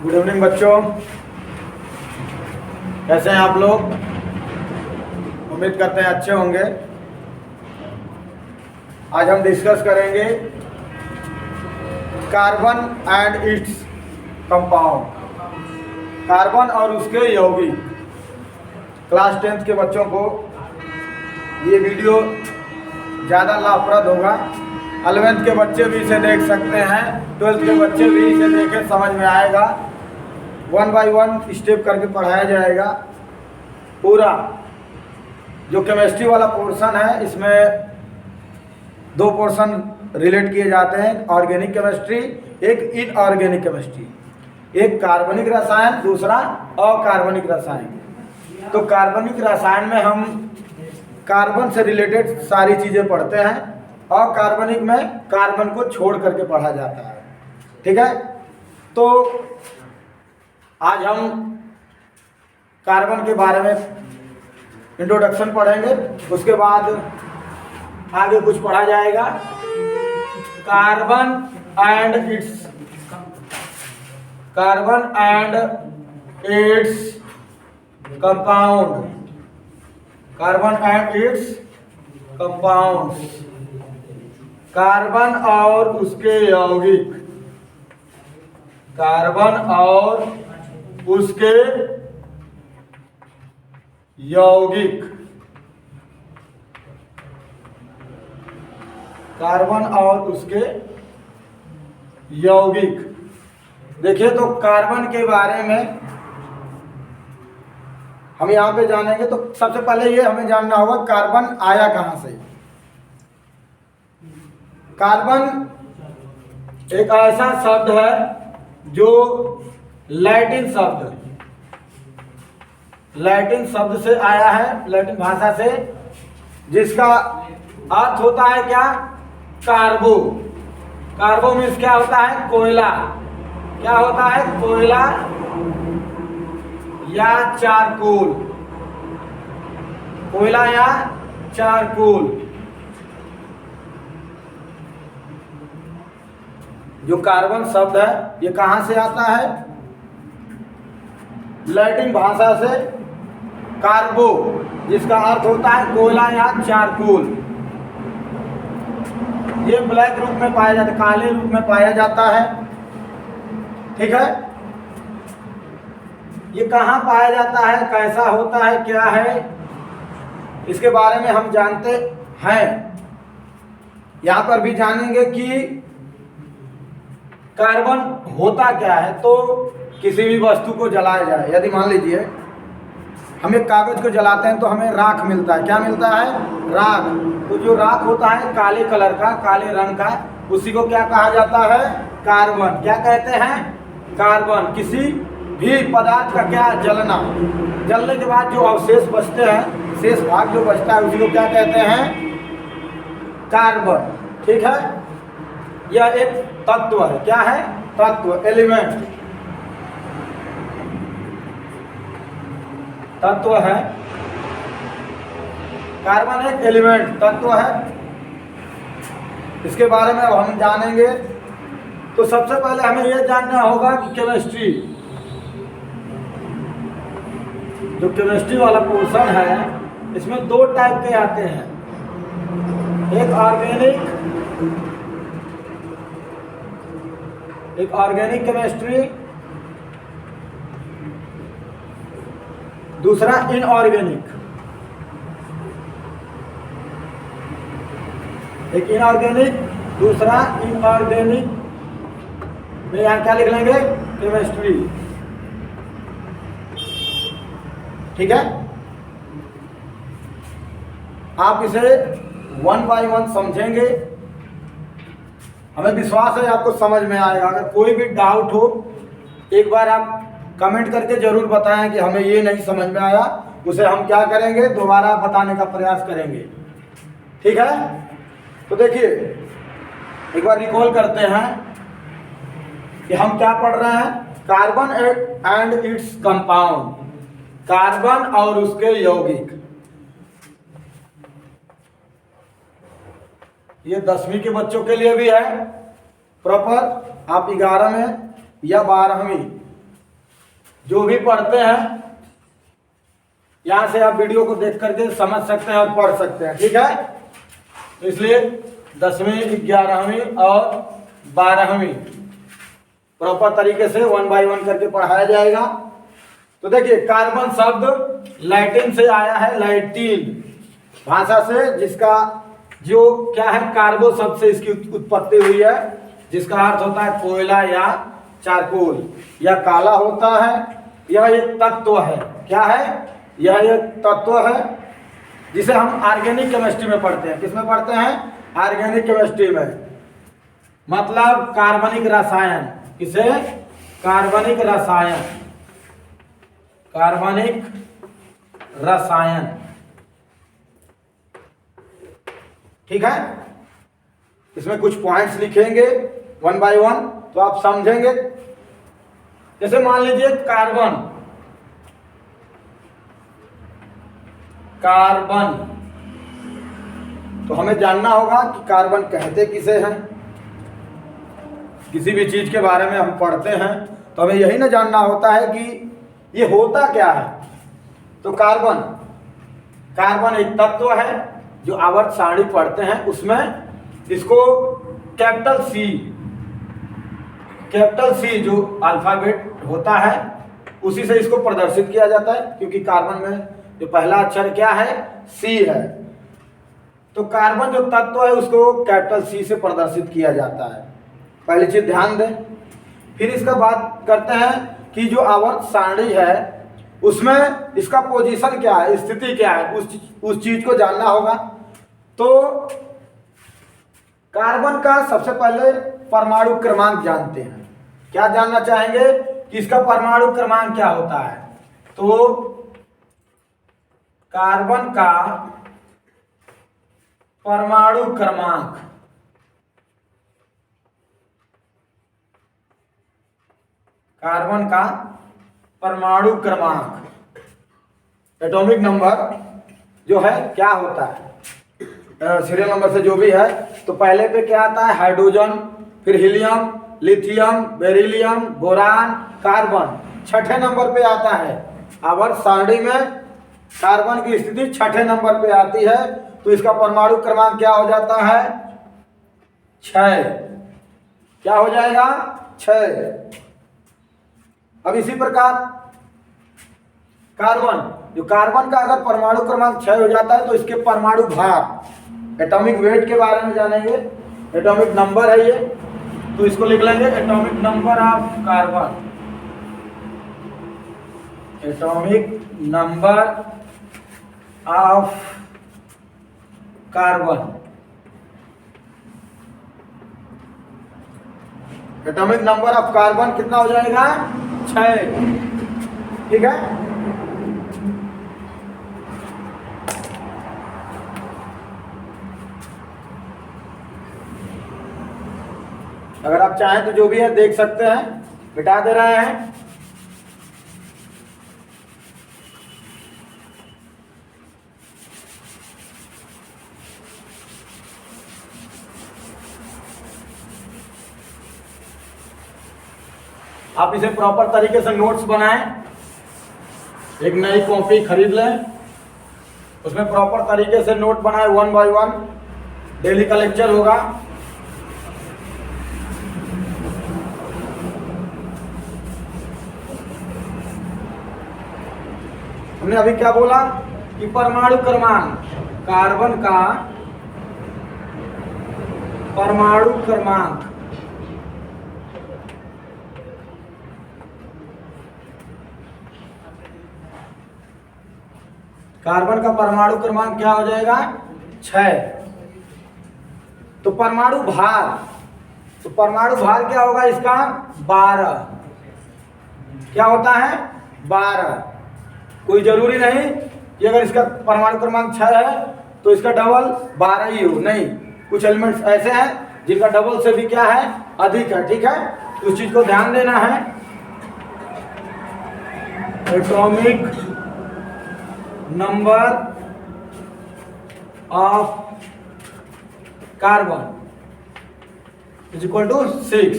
Good evening बच्चों, कैसे हैं आप लोग। उम्मीद करते हैं अच्छे होंगे। आज हम डिस्कस करेंगे carbon and its compound, carbon और उसके यौगिक। क्लास 10th के बच्चों को ये वीडियो ज़्यादा लाभप्रद होगा। 11th के बच्चे भी इसे देख सकते हैं, 12th के बच्चे भी इसे देखें, समझ में आएगा। 1 by 1 स्टेप करके पढ़ाया जाएगा। पूरा जो केमिस्ट्री वाला पोर्शन है, इसमें 2 पोर्शन रिलेट किए जाते हैं, ऑर्गेनिक केमिस्ट्री, एक इनऑर्गेनिक केमिस्ट्री। एक कार्बनिक रसायन, दूसरा अकार्बनिक रसायन। तो कार्बनिक रसायन में हम कार्बन से रिलेटेड सारी चीज़ें पढ़ते हैं, और कार्बनिक में कार्बन को छोड़ करके पढ़ा जाता है। ठीक है, तो आज हम कार्बन के बारे में इंट्रोडक्शन पढ़ेंगे, उसके बाद आगे कुछ पढ़ा जाएगा। Carbon and its compound, carbon and it's compounds, carbon और उसके यौगिक, कार्बन और उसके यौगिक, कार्बन और उसके यौगिक। देखिए, तो कार्बन के बारे में हम यहाँ पे जानेंगे। तो सबसे पहले ये हमें जानना होगा कार्बन आया कहाँ से। कार्बन एक ऐसा शब्द है जो लैटिन शब्द से आया है, लैटिन भाषा से, जिसका अर्थ होता है क्या? कार्बो। कार्बो मीन्स क्या होता है? कोयला। क्या होता है? कोयला या चारकोल, कोयला या चारकोल। जो कार्बन शब्द है ये कहाँ से आता है? लैटिन भाषा से कार्बो, जिसका अर्थ होता है कोयला या चारकोल। ये ब्लैक रूप में पाया जाता है, काले रूप में पाया जाता है। ठीक है, ये कहाँ पाया जाता है, कैसा होता है, क्या है, इसके बारे में हम जानते हैं। यहाँ पर भी जानेंगे कि कार्बन होता क्या है। तो किसी भी वस्तु को जलाया जाए, यदि मान लीजिए हम एक कागज को जलाते हैं तो हमें राख मिलता है। क्या मिलता है? राख। तो जो राख होता है काले कलर का, काले रंग का, उसी को क्या कहा जाता है? कार्बन। क्या कहते हैं? कार्बन। किसी भी पदार्थ का क्या? जलना। जलने के बाद जो अवशेष बचते हैं, शेष भाग जो बचता है, उसी को क्या कहते हैं? कार्बन। ठीक है, यह एक तत्व है। क्या है? तत्व, एलिमेंट, तत्व है। कार्बन एक एलिमेंट, तत्व है। इसके बारे में अब हम जानेंगे। तो सबसे पहले हमें यह जानना होगा कि केमिस्ट्री, जो केमिस्ट्री वाला पोर्शन है, इसमें 2 टाइप के आते हैं। एक ऑर्गेनिक केमिस्ट्री, दूसरा इनऑर्गेनिक। एक इनऑर्गेनिक, दूसरा इनऑर्गेनिक में यहाँ क्या लिख लेंगे? केमिस्ट्री। ठीक है, आप इसे 1 by 1 समझेंगे। हमें विश्वास है आपको समझ में आएगा। अगर कोई भी डाउट हो, एक बार आप कमेंट करके जरूर बताएं कि हमें ये नहीं समझ में आया। उसे हम क्या करेंगे? दोबारा बताने का प्रयास करेंगे। ठीक है, तो देखिए एक बार रिकॉल करते हैं कि हम क्या पढ़ रहे हैं। Carbon and its compound, carbon और उसके यौगिक। ये 10वीं के बच्चों के लिए भी है प्रॉपर। आप 11 में या 12वीं जो भी पढ़ते हैं यहाँ से आप वीडियो को देख करके समझ सकते हैं और पढ़ सकते हैं, ठीक है। तो इसलिए 10वीं 11वीं और 12वीं प्रॉपर तरीके से 1 बाय 1 करके पढ़ाया जाएगा। तो देखिए कार्बन शब्द लैटिन से आया है, लैटिन भाषा से, जिसका जो क्या है कार्बो शब्द से इसकी उत्पत्ति हुई है, जिसका अर्थ होता है कोयला या चारकोल। यह काला होता है, यह एक तत्व है। क्या है? यह एक तत्व है जिसे हम ऑर्गेनिक केमिस्ट्री में पढ़ते हैं। किसमें पढ़ते हैं? ऑर्गेनिक केमिस्ट्री में, मतलब कार्बनिक रसायन। किसे? कार्बनिक रसायन, कार्बनिक रसायन, ठीक है। इसमें कुछ पॉइंट्स लिखेंगे 1 बाय 1 तो आप समझेंगे। जैसे मान लीजिए कार्बन, कार्बन तो हमें जानना होगा कि कार्बन कहते किसे हैं। किसी भी चीज के बारे में हम पढ़ते हैं तो हमें यही ना जानना होता है कि ये होता क्या है। तो कार्बन, कार्बन एक तत्व है जो आवर्त सारणी पढ़ते हैं, उसमें इसको कैपिटल सी जो अल्फाबेट होता है उसी से इसको प्रदर्शित किया जाता है, क्योंकि कार्बन में जो पहला अक्षर क्या है? सी है। तो कार्बन जो तत्व है उसको कैपिटल सी से प्रदर्शित किया जाता है। पहली चीज ध्यान दें। फिर इसका बात करते हैं कि जो आवर्त सारणी है उसमें इसका पोजीशन क्या है, स्थिति क्या है, उस चीज को जानना होगा। तो कार्बन का सबसे पहले परमाणु क्रमांक जानते हैं। क्या जानना चाहेंगे कि इसका परमाणु क्रमांक क्या होता है? तो कार्बन का परमाणु क्रमांक, कार्बन का परमाणु क्रमांक, एटॉमिक नंबर जो है क्या होता है, सीरियल नंबर से जो भी है। तो पहले पे क्या आता है? हाइड्रोजन, फिर helium, lithium, beryllium, boron, carbon. छठे नंबर पे आता है। आवर्त सारणी में कार्बन की स्थिति छठे नंबर पे आती है, तो इसका परमाणु क्रमांक क्या हो जाता है? 6। क्या हो जाएगा? 6। अब इसी प्रकार कार्बन, जो कार्बन का अगर परमाणु क्रमांक 6 हो जाता है तो इसके परमाणु भार, एटॉमिक वेट के बारे में जानेंगे। एटॉमिक नंबर है ये, तो इसको लिख लेंगे atomic number of carbon, atomic number of carbon. Atomic number of carbon कितना हो जाएगा? 6, ठीक है। अगर आप चाहें तो जो भी है देख सकते हैं, मिटा दे रहे हैं। आप इसे प्रॉपर तरीके से नोट्स बनाएं, एक नई कॉपी खरीद लें, उसमें प्रॉपर तरीके से नोट बनाएं 1 बाय 1। डेली का लेक्चर होगा। हमने अभी क्या बोला कि परमाणु क्रमांक, कार्बन का परमाणु क्रमांक, कार्बन का परमाणु क्रमांक क्या हो जाएगा? 6। तो परमाणु भार, तो परमाणु भार क्या होगा इसका? 12। क्या होता है? 12। कोई जरूरी नहीं कि अगर इसका परमाणु क्रमांक 6 है तो इसका डबल 12 ही हो, नहीं। कुछ एलिमेंट्स ऐसे हैं जिनका डबल से भी क्या है? अधिक है, ठीक है। उस चीज को ध्यान देना है। Atomic number of carbon is equal to 6,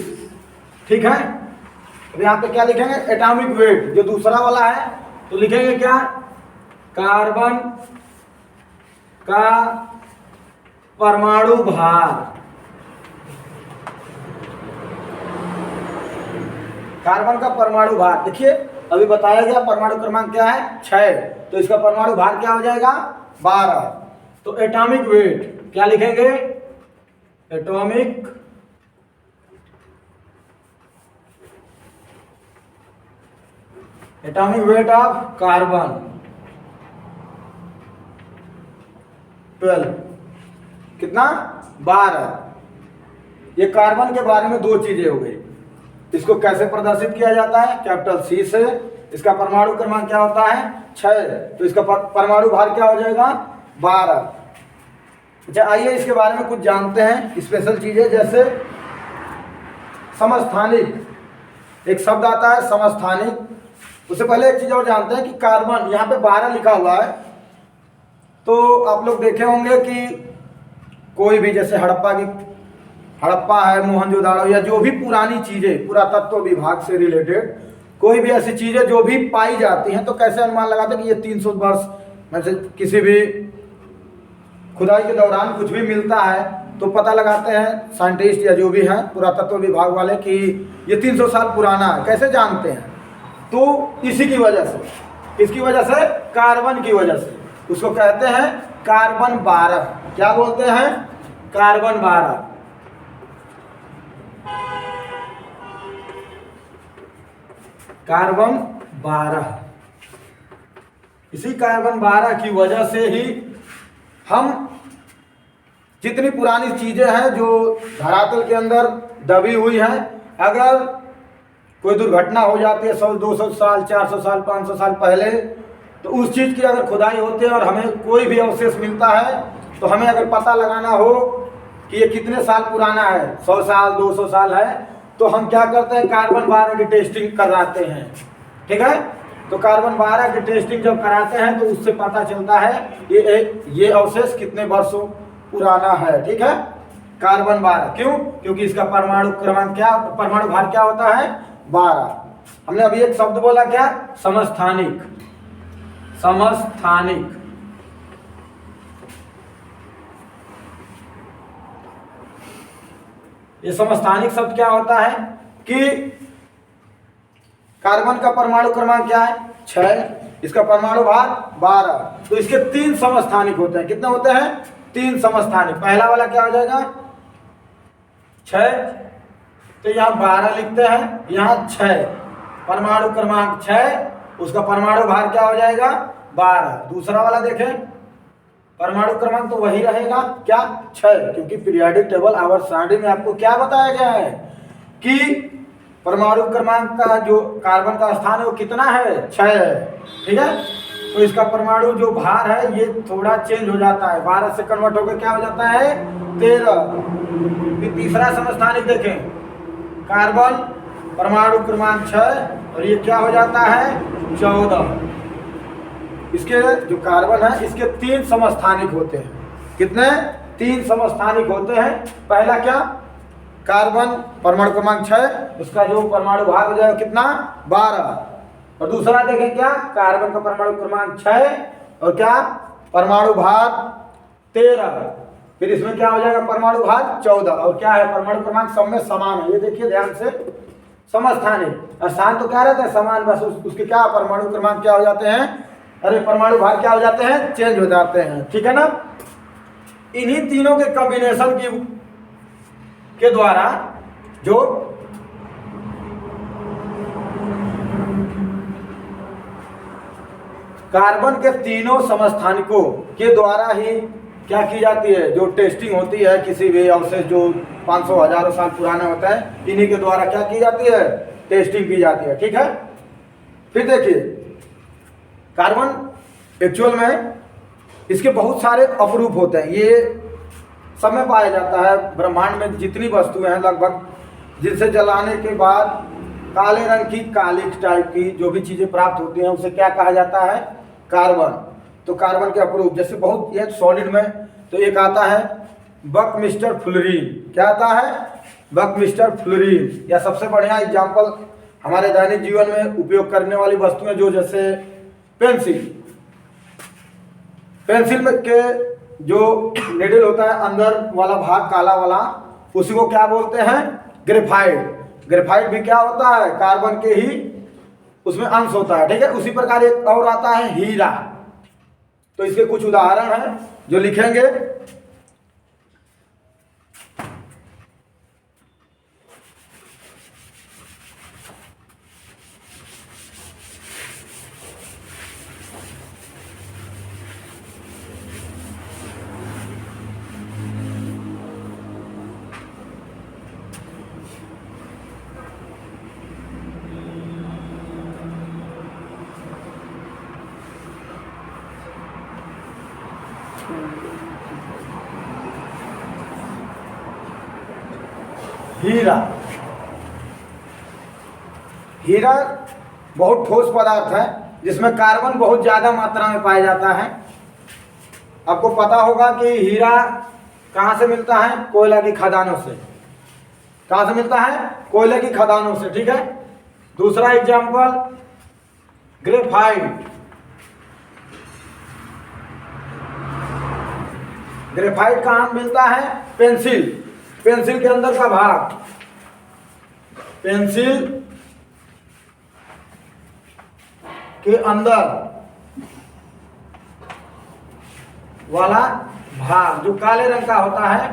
ठीक है। अब यहाँ पे क्या लिखेंगे, एटॉमिक वेट। जो दूसरा वाला है तो लिखेंगे क्या, कार्बन का परमाणु भार। कार्बन का परमाणु भार, देखिए अभी बताया गया परमाणु क्रमांक क्या है 6, तो इसका परमाणु भार क्या हो जाएगा 12। तो एटॉमिक वेट क्या लिखेंगे, एटॉमिक वेट ऑफ कार्बन 12, कितना 12। ये कार्बन के बारे में दो चीजें हो गई। इसको कैसे प्रदर्शित किया जाता है, कैपिटल सी से। इसका परमाणु क्रमांक क्या होता है 6, तो इसका परमाणु भार क्या हो जाएगा 12। अच्छा आइए इसके बारे में कुछ जानते हैं स्पेशल चीजें, जैसे समस्थानिक, एक शब्द आता है समस्थानिक। उससे पहले एक चीज और जानते हैं कि कार्बन यहाँ पे 12 लिखा हुआ है, तो आप लोग देखे होंगे कि कोई भी जैसे हड़प्पा है, मोहनजोदाड़ो, या जो भी पुरानी चीजें पुरातत्व विभाग से रिलेटेड कोई भी ऐसी चीजें जो भी पाई जाती हैं, तो कैसे अनुमान लगाते हैं कि ये 300 वर्ष में से किसी भी खुदाई के दौरान कुछ भी मिलता है तो पता लगाते हैं साइंटिस्ट या जो भी हैं पुरातत्व विभाग वाले कि ये 300 साल पुराना है। कैसे जानते हैं, तो इसी की वजह से, किसकी वजह से, कार्बन की वजह से। उसको कहते हैं कार्बन 12। क्या बोलते हैं, कार्बन 12। कार्बन 12, इसी कार्बन 12 की वजह से ही हम जितनी पुरानी चीजें हैं जो धरातल के अंदर दबी हुई हैं, अगर कोई दुर्घटना हो जाती है 100-200 साल, 400 साल, 500 साल पहले, तो उस चीज की अगर खुदाई होती है और हमें कोई भी अवशेष मिलता है, तो हमें अगर पता लगाना हो कि ये कितने साल पुराना है, 100 साल 200 साल है, तो हम क्या करते हैं, कार्बन 12 की टेस्टिंग कराते हैं। ठीक है, तो कार्बन 12 की टेस्टिंग जब कराते हैं तो उससे पता चलता है ये अवशेष कितने वर्षों पुराना है। ठीक है, कार्बन 12 क्यों, क्योंकि इसका परमाणु क्रमांक क्या, परमाणु भार क्या होता है 12। हमने अभी एक शब्द बोला क्या, समस्थानिक। समस्थानिक, ये समस्थानिक शब्द क्या होता है कि कार्बन का परमाणु क्रमांक क्या है 6, इसका परमाणु भार 12, तो इसके 3 समस्थानिक होते हैं। कितने होते हैं, 3 समस्थानिक। पहला वाला क्या हो जाएगा 6, तो यहाँ 12 लिखते हैं, यहाँ 6, परमाणु क्रमांक 6, उसका परमाणु भार क्या हो जाएगा 12। दूसरा वाला देखें, परमाणु क्रमांक तो वही रहेगा क्या 6, क्योंकि पीरियोडिक टेबल आवर्त सारणी में आपको क्या बताया गया है कि परमाणु क्रमांक का जो कार्बन का स्थान है वो कितना है 6 है। ठीक है, तो इसका परमाणु जो भार है ये थोड़ा चेंज हो जाता है, 12 से कन्वर्ट होकर क्या हो जाता है 13। फिर तीसरा समस्थानिक देखें, कार्बन परमाणु क्रमांक 6 और ये क्या हो जाता है 14। इसके जो कार्बन है इसके 3 समस्थानिक होते हैं। कितने, 3 समस्थानिक होते हैं। पहला क्या, कार्बन परमाणु क्रमांक 6, उसका जो परमाणु भार हो जाएगा कितना 12। और दूसरा देखें क्या, कार्बन का परमाणु क्रमांक 6 और क्या परमाणु भार 13। फिर इसमें क्या हो जाएगा परमाणु भार 14, और क्या है परमाणु क्रमांक सब में समान है। ये देखिए ध्यान से, समस्थानिक और स्थान तो क्या रहता है समान, बस उसके क्या परमाणु क्रमांक क्या हो जाते हैं, अरे परमाणु भार क्या हो जाते हैं, चेंज हो जाते हैं। ठीक है ना, इन्हीं तीनों के कॉम्बिनेशन के द्वारा जो कार्बन के तीनों समस्थानिकों के द्वारा ही क्या की जाती है, जो टेस्टिंग होती है किसी भी अवशेष जो 500 हजारों साल पुराना होता है, इन्हीं के द्वारा क्या की जाती है, टेस्टिंग की जाती है। ठीक है, फिर देखिए कार्बन एक्चुअल में इसके बहुत सारे अपरूप होते हैं। ये सब में पाया जाता है, ब्रह्मांड में जितनी वस्तुएं हैं लगभग, जिनसे जलाने के बाद काले रंग की कालिक टाइप की जो भी चीज़ें प्राप्त होती हैं उसे क्या कहा जाता है, कार्बन। तो कार्बन के अपरूप जैसे बहुत ये सॉलिड में तो एक आता है बकमिस्टर फ्लोरीन। क्या आता है, बकमिस्टर फ्लोरीन। या सबसे बढ़िया एग्जाम्पल हमारे दैनिक जीवन में उपयोग करने वाली वस्तुएं जो जैसे पेंसिल, पेंसिल में के जो निडल होता है अंदर वाला भाग काला वाला, उसी को क्या बोलते हैं? ग्रेफाइट। ग्रेफाइट भी क्या होता है? कार्बन के ही उसमें अंश होता है, ठीक है। उसी प्रकार एक और आता है हीरा। तो इसके कुछ उदाहरण हैं जो लिखेंगे। हीरा। हीरा बहुत ठोस पदार्थ है जिसमें कार्बन बहुत ज्यादा मात्रा में पाया जाता है। आपको पता होगा कि हीरा कहाँ से मिलता है? कोयला की खदानों से। कहाँ से मिलता है? कोयले की खदानों से, ठीक है। दूसरा एग्जाम्पल ग्रेफाइट। ग्रेफाइट कहाँ मिलता है? पेंसिल। पेंसिल के अंदर का भाग, पेंसिल के अंदर वाला भाग जो काले रंग का होता है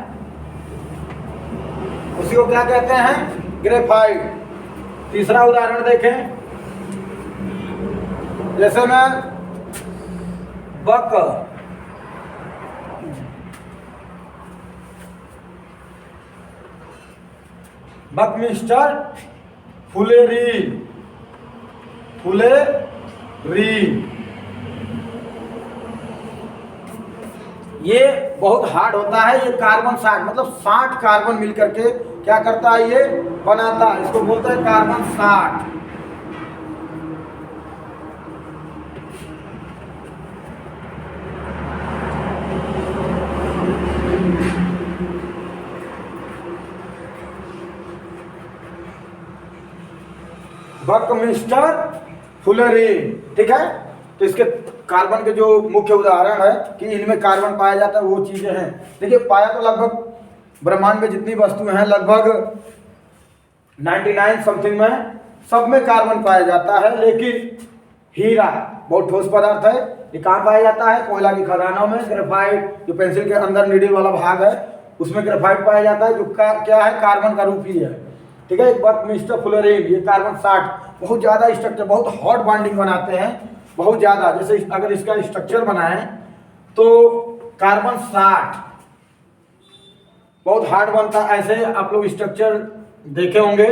उसी को क्या कहते हैं? ग्रेफाइट। तीसरा उदाहरण देखें, जैसे मैं बकमिस्टर फुलेरीन। ये बहुत हार्ड होता है। ये कार्बन 60 मतलब 60 कार्बन मिलकर के क्या करता है? ये बनाता है। इसको बोलते हैं कार्बन 60। बकमिस्टर फुलेरीन, ठीक है। तो इसके कार्बन के जो मुख्य उदाहरण है कि इनमें कार्बन पाया जाता है वो चीजें हैं। देखिए पाया तो लगभग ब्रह्मांड में जितनी वस्तुएं हैं लगभग 99 समथिंग में सब में कार्बन पाया जाता है। लेकिन हीरा बहुत ठोस पदार्थ है। ये कहाँ पाया जाता है? कोयला की खदानों में। ग्रेफाइट जो पेंसिल के अंदर नीडल वाला भाग है उसमें ग्रेफाइट पाया जाता है जो क्या है? कार्बन का रूप ही है, ठीक है। बकमिस्टर फुलेरीन ये कार्बन 60 बहुत ज़्यादा स्ट्रक्चर, बहुत हॉट बॉन्डिंग बनाते हैं, बहुत ज़्यादा। जैसे अगर इसका स्ट्रक्चर बनाएं तो कार्बन 60 बहुत हार्ड बनता है। ऐसे आप लोग स्ट्रक्चर देखे होंगे।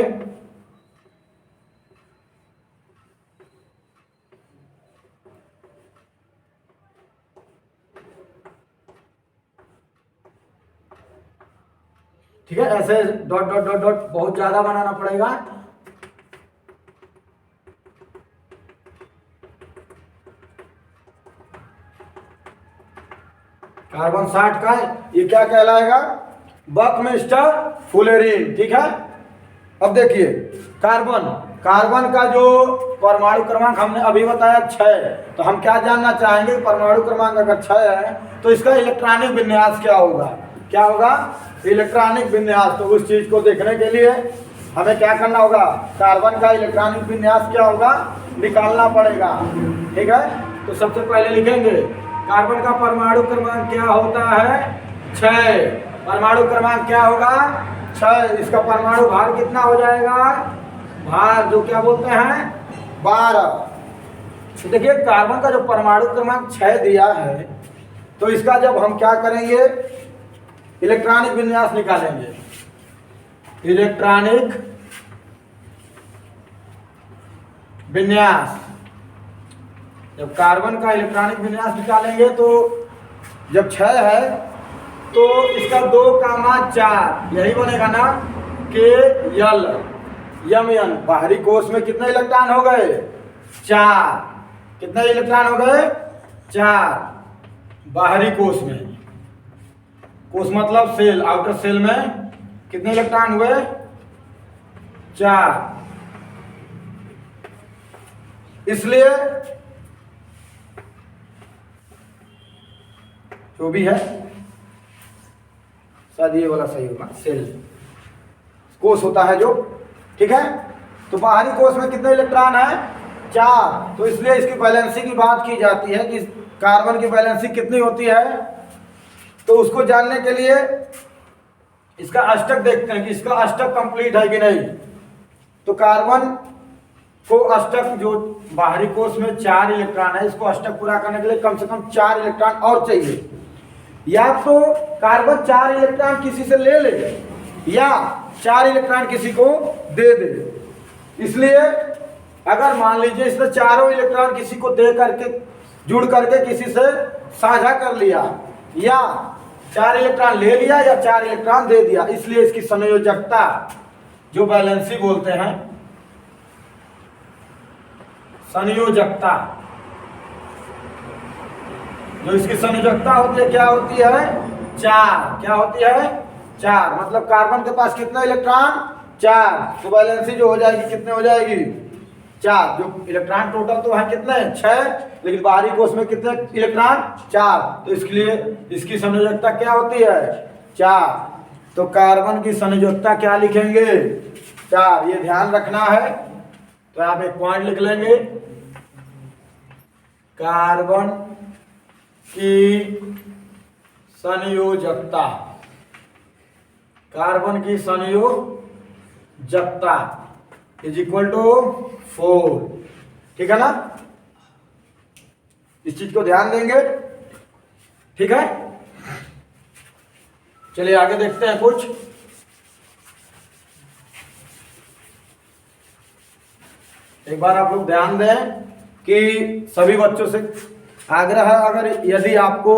ठीक है, ऐसे डॉट डॉट डॉट डॉट बहुत ज्यादा बनाना पड़ेगा। कार्बन 60 का ये क्या कहलाएगा? बकमिस्टर फुलेरीन, ठीक है। अब देखिए कार्बन का जो परमाणु क्रमांक हमने अभी बताया 6, तो हम क्या जानना चाहेंगे? परमाणु क्रमांक अगर 6 है तो इसका इलेक्ट्रॉनिक विन्यास क्या होगा? क्या होगा? इलेक्ट्रॉनिक विन्यास। तो उस चीज को देखने के लिए हमें क्या करना होगा? कार्बन का इलेक्ट्रॉनिक विन्यास क्या होगा? निकालना पड़ेगा, ठीक है। तो सबसे पहले लिखेंगे कार्बन का परमाणु क्रमांक क्या होता है? 6। परमाणु क्रमांक क्या होगा? 6। इसका परमाणु भार कितना हो जाएगा? भार जो क्या बोलते हैं? 12। देखिए कार्बन का जो परमाणु क्रमांक 6 दिया है तो इसका जब हम क्या करेंगे? इलेक्ट्रॉनिक विन्यास निकालेंगे। इलेक्ट्रॉनिक विन्यास, जब कार्बन का इलेक्ट्रॉनिक विन्यास निकालेंगे तो जब 6 है तो इसका 2,4 यही बनेगा ना? KL Mn। बाहरी कोष में कितने इलेक्ट्रॉन हो गए? 4। कितने इलेक्ट्रॉन हो गए? 4 बाहरी कोष में। कोष मतलब सेल, आउटर सेल में कितने इलेक्ट्रॉन हुए? 4। इसलिए जो भी है शायद ये वाला सही होगा, सेल कोष होता है जो, ठीक है। तो बाहरी कोष में कितने इलेक्ट्रॉन है? 4। तो इसलिए इसकी वैलेंसी की बात की जाती है कि कार्बन की वैलेंसी कितनी होती है। तो उसको जानने के लिए इसका अष्टक देखते हैं कि इसका अष्टक कंप्लीट है कि नहीं। तो कार्बन को अष्टक, जो बाहरी कोष में 4 इलेक्ट्रॉन है, इसको अष्टक पूरा करने के लिए कम से कम 4 इलेक्ट्रॉन और चाहिए। या तो कार्बन 4 इलेक्ट्रॉन किसी से ले ले या 4 इलेक्ट्रॉन किसी को दे दे। इसलिए अगर मान लीजिए इसने चारों इलेक्ट्रॉन किसी को दे करके, जुड़ करके किसी से साझा कर लिया, या 4 इलेक्ट्रॉन ले लिया या 4 इलेक्ट्रॉन दे दिया, इसलिए इसकी संयोजकता जो वैलेंसी बोलते हैं, संयोजकता जो इसकी संयोजकता होती है क्या होती है? 4। क्या होती है? 4। मतलब कार्बन के पास कितना इलेक्ट्रॉन? 4। तो वैलेंसी जो हो जाएगी कितने हो जाएगी? 4। जो इलेक्ट्रॉन टोटल तो है कितने? 6, लेकिन बाहरी कोष में कितने इलेक्ट्रॉन? 4। तो इसके लिए इसकी संयोजकता क्या होती है? 4। तो कार्बन की संयोजकता क्या लिखेंगे? 4। ये ध्यान रखना है। तो आप एक पॉइंट लिख लेंगे, कार्बन की संयोजकता, कार्बन की संयोजकता इज इक्वल टू 4। ठीक है ना? इस चीज को ध्यान देंगे, ठीक है। चलिए आगे देखते हैं कुछ। एक बार आप लोग ध्यान दें कि सभी बच्चों से आग्रह है, अगर यदि आपको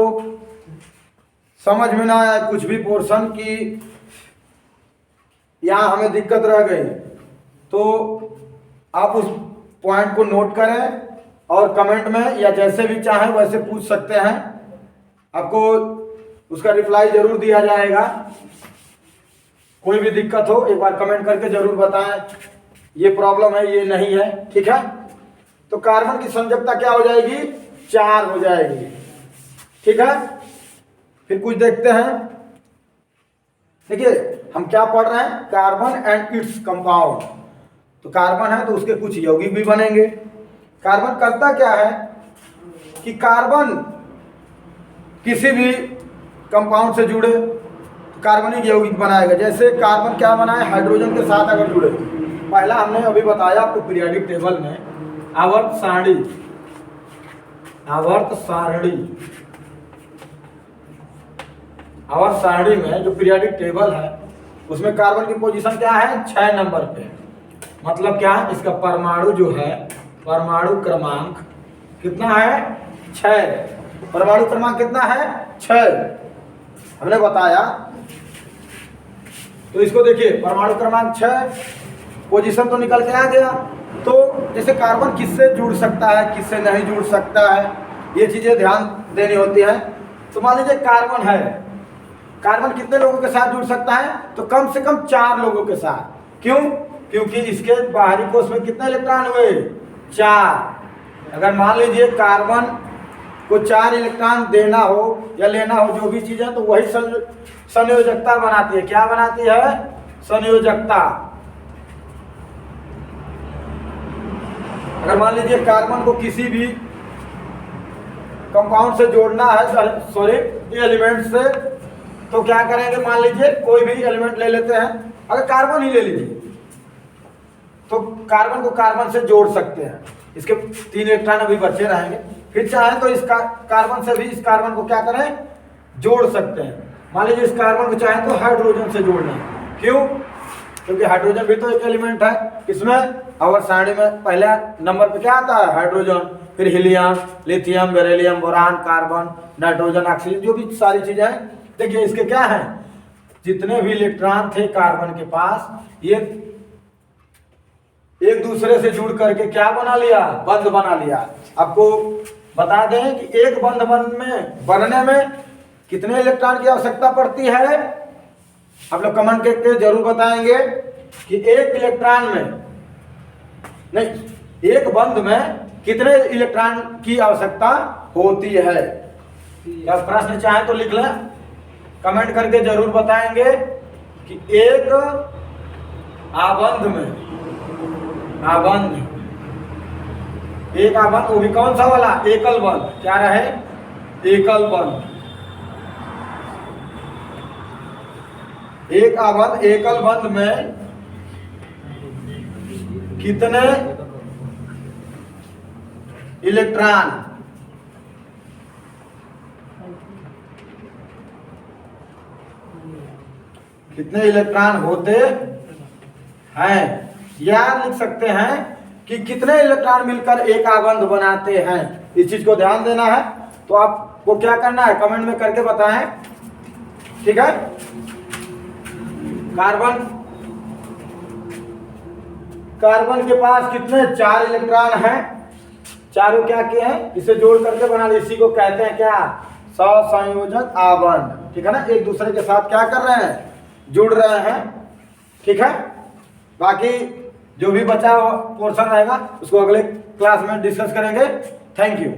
समझ में ना आए कुछ भी पोर्शन की, यहाँ हमें दिक्कत रह गई, तो आप उस पॉइंट को नोट करें और कमेंट में या जैसे भी चाहें वैसे पूछ सकते हैं। आपको उसका रिप्लाई जरूर दिया जाएगा। कोई भी दिक्कत हो एक बार कमेंट करके जरूर बताएं, ये प्रॉब्लम है, ये नहीं है, ठीक है। तो कार्बन की संयोजकता क्या हो जाएगी? 4 हो जाएगी, ठीक है। फिर कुछ देखते हैं। देखिए हम क्या पढ़ रहे हैं? Carbon and its compound. तो कार्बन है तो उसके कुछ यौगिक भी बनेंगे। कार्बन करता क्या है कि कार्बन किसी भी कंपाउंड से जुड़े तो कार्बनिक यौगिक बनाएगा। जैसे कार्बन क्या बनाए? हाइड्रोजन के साथ अगर जुड़े, पहला हमने अभी बताया आपको पीरियोडिक टेबल में आवर्त सारणी, आवर्त सारणी में जो पीरियोडिक टेबल है उसमें कार्बन की पोजीशन क्या है? 6 नंबर पे। मतलब क्या? इसका परमाणु जो है, परमाणु क्रमांक कितना है? 6। परमाणु क्रमांक कितना है? 6 हमने बताया। तो इसको देखिए, परमाणु क्रमांक 6, पोजीशन तो निकल के आ गया। तो जैसे कार्बन किससे जुड़ सकता है, किससे नहीं जुड़ सकता है, ये चीजें ध्यान देनी होती है। तो मान लीजिए कार्बन है, कार्बन कितने लोगों के साथ जुड़ सकता है? तो कम से कम 4 लोगों के साथ। क्यों? क्योंकि इसके बाहरी कोष में कितने इलेक्ट्रॉन हुए? 4। अगर मान लीजिए कार्बन को 4 इलेक्ट्रॉन देना हो या लेना हो, जो भी चीज है, तो वही संयोजकता बनाती है। क्या बनाती है? संयोजकता। अगर मान लीजिए कार्बन को किसी भी कंपाउंड से जोड़ना है, सॉरी एलिमेंट से, तो क्या करेंगे? मान लीजिए कोई भी एलिमेंट ले लेते हैं, अगर कार्बन ही ले लीजिए तो कार्बन को कार्बन से जोड़ सकते हैं। इसके 3 इलेक्ट्रॉन अभी बचे रहेंगे। फिर चाहे तो इस कार्बन से भी इस कार्बन को क्या करें? जोड़ सकते हैं। मान लीजिए इस कार्बन को चाहे तो हाइड्रोजन से जोड़ना है। क्यों? क्योंकि हाइड्रोजन भी तो एक एलिमेंट है। इसमें आवर्त सारणी में पहले नंबर पे क्या आता है? हाइड्रोजन, फिर helium, lithium, beryllium, boron, carbon, nitrogen, oxygen, जो भी सारी चीजें हैं। देखिए इसके क्या है, जितने भी इलेक्ट्रॉन थे कार्बन के पास, ये एक दूसरे से जुड़ करके क्या बना लिया? बंध बना लिया। आपको बता दें कि एक बंध बनने में कितने इलेक्ट्रॉन की आवश्यकता पड़ती है? आप लोग कमेंट करके जरूर बताएंगे कि एक इलेक्ट्रॉन में नहीं, एक बंध में कितने इलेक्ट्रॉन की आवश्यकता होती है? या प्रश्न चाहे तो लिख लें, कमेंट करके जरूर बताएंगे कि एक आबंध में, एक आबंध, वो भी कौन सा वाला? एकल बंध। क्या रहे? एकल बंध। एक आबंध एकल बंध में कितने इलेक्ट्रॉन होते हैं, या लिख सकते हैं कि कितने इलेक्ट्रॉन मिलकर एक आबंध बनाते हैं। इस चीज को ध्यान देना है। तो आपको क्या करना है, कमेंट में करके बताएं। ठीक है। कार्बन के पास कितने? 4 इलेक्ट्रॉन हैं। चारों क्या किए हैं? इसे जोड़ करके बना ले। इसी को कहते हैं क्या? सहसंयोजक आबंध। ठीक है ना, एक दूसरे के साथ क्या कर रहे हैं? जुड़ रहे हैं। ठीक है। बाकी जो भी बचा पोर्शन रहेगा उसको अगले क्लास में डिस्कस करेंगे। Thank you.